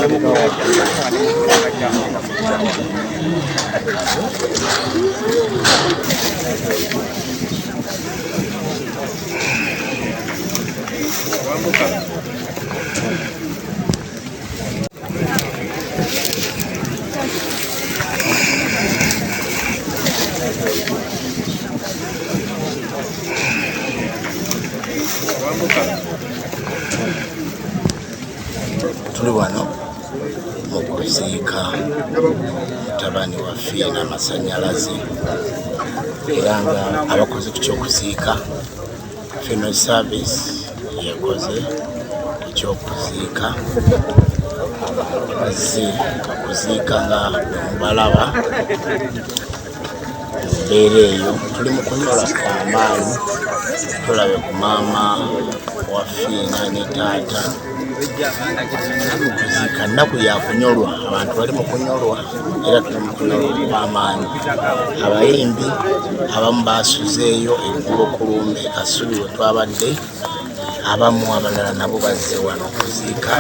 Tuli wano Okuziika mutabani wa Phina Masanyalaze era nga abakoze ku ky'okuziika Phina service yakoze ku ky'okuziika bazze okuziika nga mubalaba mbeera eyo tuli mu kunyola kw'amaanyi tulabe ku maama wa Phina ne taata okuziika nnaku yakunyolwa abantu bali mu kunyolwa era tuli mu kunyolwa kw'amaanyi abayimbi abamu baasuzeeyo eggulo ku lumbe Kasubi we twabadde abamu abalala nabo bazze wano okuziika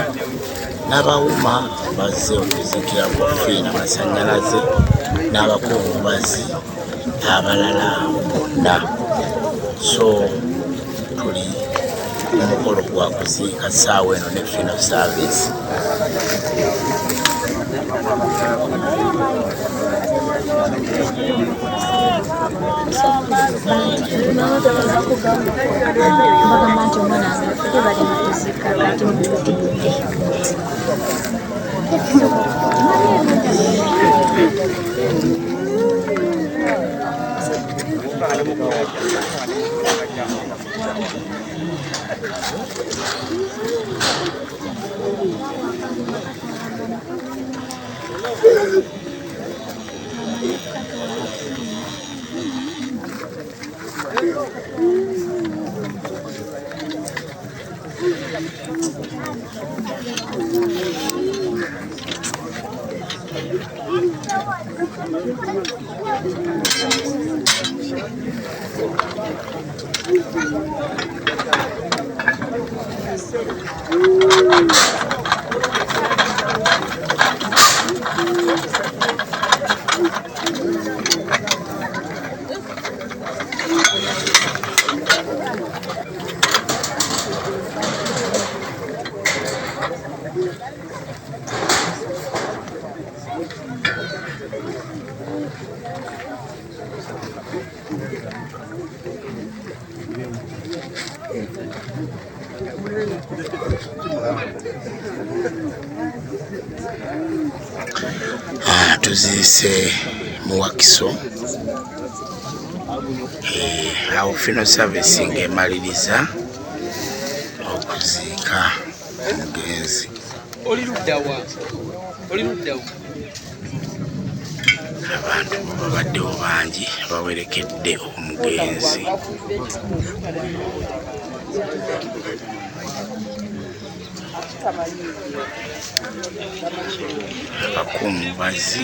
n'abawuma bazze okuziikira ku Phina Masanyalaze n'abakungubazi abalala bonna so tuli omukolo gwa kuziika ssaawa eno ne Phina service tuziise mu Wakiso awo Phina service ng'emaliriza okuziika omugenzi. Abantu babaddewo bangi bawerekedde omugenzi. Abakungubazi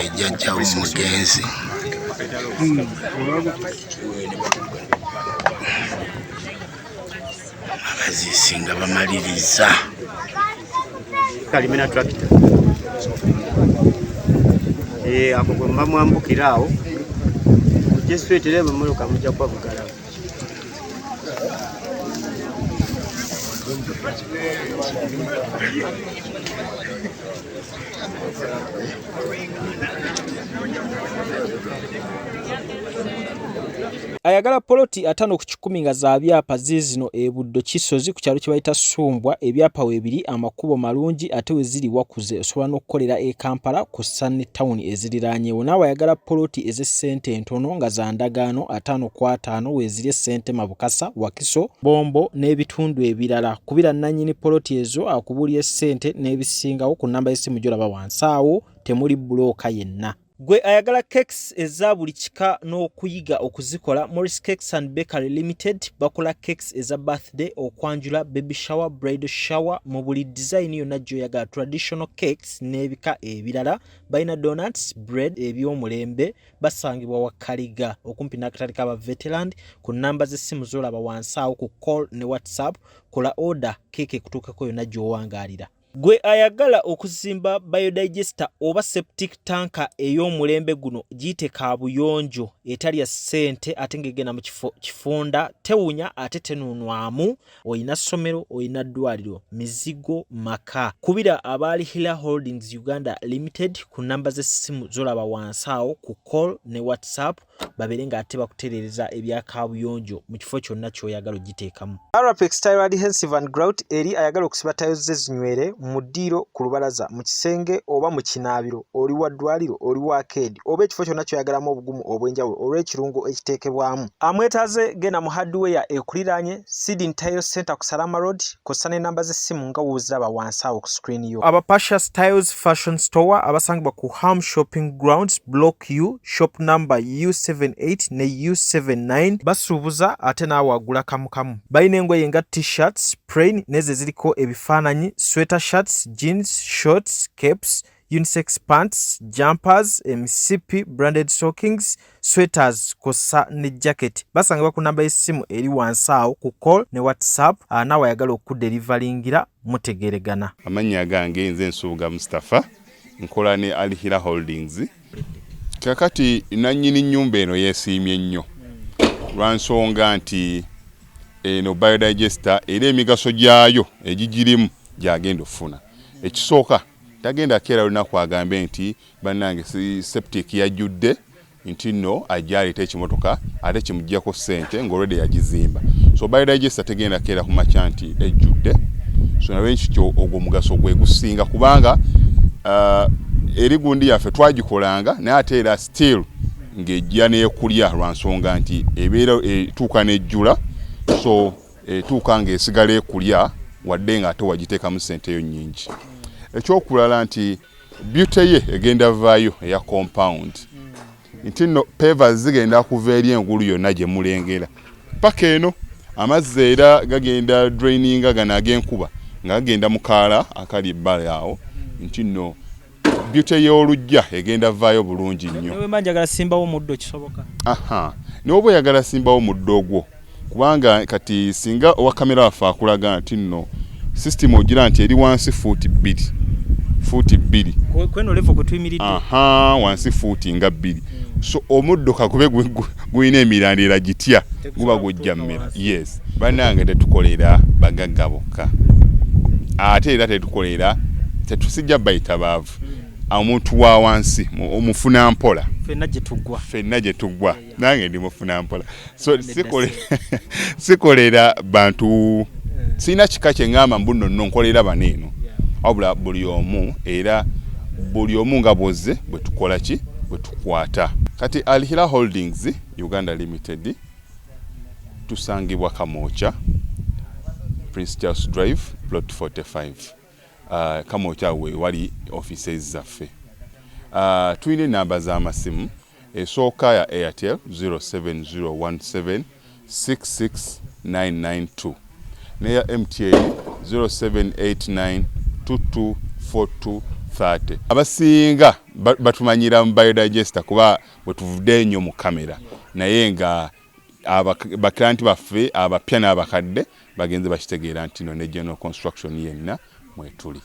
ejjajja w'omugenzi abaziisi nga bamaliriza kalimena tractor ako gwe mba mwambukira awo ujje straight era emmotoka mujja kwavugala ayagala poloti 5 ku 10 nga za byapa zizino e Buddo Kisozi ku kyalo kye bayita Sumbwa ebyapa webiri amakubo malungi ate weziri wakuze osobola n'okukolera e Kampala ku Sunny Town eziriraanyewo naawe ayagala poloti ez'essente entono nga za ndagaano 5 ku 5 weziri essente Mabukasa Wakiso Bombo n'ebitundu ebirala kubira nannyini poloti ezo akubuulya essente n'ebisingawo ku nnamba y'essimu gy'olaba wansi awo temuli bulooka yenna. Gwe ayagala cakes eza buli kika n'okuyiga okuzikola, Morris Cakes and Bakery Limited bakola cakes eza birthday, okwanjula, baby shower, bridal shower, mu buli design yonna gy'oyagala, traditional cakes n'ebika ebirala. Balina donuts, bread, eby'omulembe. Basangibwa Wakaliga okumpi n'akatale k'aba veteran. Ku namba z'essimu z'olaba wansi awo ku call ne WhatsApp. Kola order cake ekutuukako yonna gy'owangaalira. Gwe ayagala okuzimba biodigester oba septic tanka ey'omulembe guno giyite kaabuyonjo etalya ssente ate ng'egenda mu kifunda, tewunya ate tenunwamu, oyina ssomero, oyina ddwaliro, mizigo, maka. Kubira abaali Hila Holdings Uganda Limited ku namba z'essimu z'olaba wansi awo ku call ne WhatsApp, babere ng'ate bakutereereza ebya kaabuyonjo mu kifo kyonna ky'oyagala ogiteekamu. Arapex Tile Adhesive and Grout eri ayagala okusiba tayo ze zinywere mu ddiiro, ku lubalaza, mu kisenge oba mu kinaabiro, oli wa ddwaliro, oli wa arcade oba ekifo kyonna ky'oyagalamu obugumu obw'enjawulo olw'ekirungo ekiteekebwamu. Amwetaaze genda mu hardware ekuliraanye Sidin Tile Center ku Salama Road, kossa n'ennamba z'essimu nga wooziraba wansi awo ku screen yo. Aba Pasha's Tiles Fashion Store abasangibwa ku Ham Shopping Grounds Block U, shop number U78 ne U79 basuubuza ate naawe wagula kamukamu. Balina engoye nga t-shirts, plain n'ezo ziriko ebifaananyi, sweater shirts, jeans, shorts, capes, unisex pants, jumpers, emisipi, branded stockings, sweaters kossa ne jacket. Basangibwa ku namba y'essimu eri wansi awo ku call ne WhatsApp. Naawe ayagala okudelivalingira mutegeregana. Amannya gange nze Nsuuga Mustafa, nkola ne Alihira Holdings. Kakati nannyini nnyumba eno yeesiimye nnyo lwa nsonga nti eno biodigester era emigaso gyayo egigirimu gyagenda ofuna. Ekisooka tagenda keera lunaku agambe nti bannange septic yajjudde nti nno ajjaleta ekimotoka ate kimuggyako ssente ng'olwedde yagizimba. So biodigester tegenda keera ku makya nti ejjudde. So nawe nkityo ogwo omugaso gwe gusinga kubanga eri gundi yaffe twagikolanga naye ate era still ng'ejja n'ekulya lwa nsonga nti ebeera etuuka n'ejjula, so etuuka ng'esigala ekulya wadde ng'ate wagiteekamu ssente yo nnyingi. Ekyokulala nti Bitem ye egenda vaayo eya compound nti nno pavers zigenda kuva eri engulu yonna gye mulengera paka eno, amazzi era gagenda draininga gano ag'enkuba nga gagenda mu kaala akali ebbali awo nti nno Bitem y'olujja egenda vaayo bulungi nnyo. Newe manjagala simbawo muddo kisoboka. N'oba oyagala simbawo muddo ogwo kubanga kati singa owa kamera waffe akulaga nti nno system ogira nti eri wansi fuuti 2 kweno level kwe tuyimiridde wansi fuuti nga 2. So omuddo kakube guyina emirandira gitya guba gujja mmera. Yes, bannange tetukolera bagagga bokka ate era tetukolera tetusijja bayita baavu omuntu wa wansi omufuna mpola fenna gye tuggwa nange ndi mufuna mpola. So sikolera bantu sina kika kye ngamba mbuno nno nkolera baneeno wabula buli omu era buli omu nga bwozze bwe tukola ki bwe tukwata. Kati Alihira Holdings Uganda Limited tusangibwa Kamoocha, Prince Charles Drive, Plot 45. Kamoocha we wali offices zaffe. Tuyina namba z'amasimu esooka ya Airtel 07017 66992 neya MTN 0789224230. Abasinga batumanyira mu biodigester kuba bwe tuvudde nnyo mu kamera naye nga abaklanti baffe abapya n'abakadde bagenze bakitegeera nti no ne general construction yenna mwetuli.